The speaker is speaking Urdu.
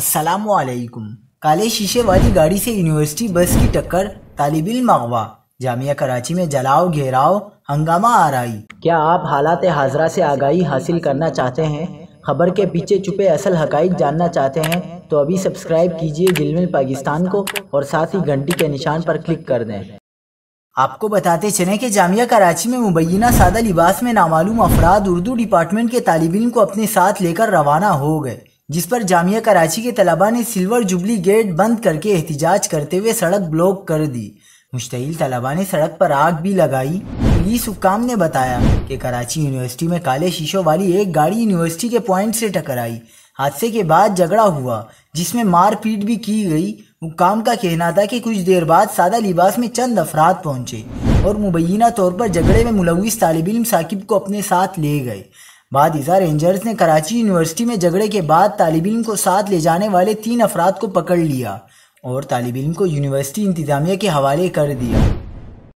السلام علیکم۔ کالے شیشے والی گاڑی سے یونیورسٹی بس کی ٹکر، طالب علم اغوا، جامعہ کراچی میں جلاؤ گھیراؤ، ہنگامہ آرائی۔ کیا آپ حالات حاضرہ سے آگاہی حاصل کرنا چاہتے ہیں؟ خبر کے پیچھے چھپے اصل حقائق جاننا چاہتے ہیں تو ابھی سبسکرائب کیجئے جلمل پاکستان کو اور ساتھ ہی گھنٹی کے نشان پر کلک کر دیں۔ آپ کو بتاتے چلیں کہ جامعہ کراچی میں مبینہ سادہ لباس میں نامعلوم افراد اردو ڈپارٹمنٹ کے طالب علم کو اپنے ساتھ لے کر روانہ ہو گئے، جس پر جامعہ کراچی کے طلباء نے سلور جوبلی گیٹ بند کر کے احتجاج کرتے ہوئے سڑک بلاک کر دی۔ مشتعل طلباء نے سڑک پر آگ بھی لگائی۔ پولیس حکام نے بتایا کہ کراچی یونیورسٹی میں کالے شیشوں والی ایک گاڑی یونیورسٹی کے پوائنٹ سے ٹکرائی۔ حادثے کے بعد جھگڑا ہوا جس میں مار پیٹ بھی کی گئی۔ حکام کا کہنا تھا کہ کچھ دیر بعد سادہ لباس میں چند افراد پہنچے اور مبینہ طور پر جھگڑے میں ملوث طالب علم ثاقب کو اپنے ساتھ لے گئے۔ بعد ازاں رینجرز نے کراچی یونیورسٹی میں جھگڑے کے بعد طالب علم کو ساتھ لے جانے والے 3 افراد کو پکڑ لیا اور طالب علم کو یونیورسٹی انتظامیہ کے حوالے کر دیا۔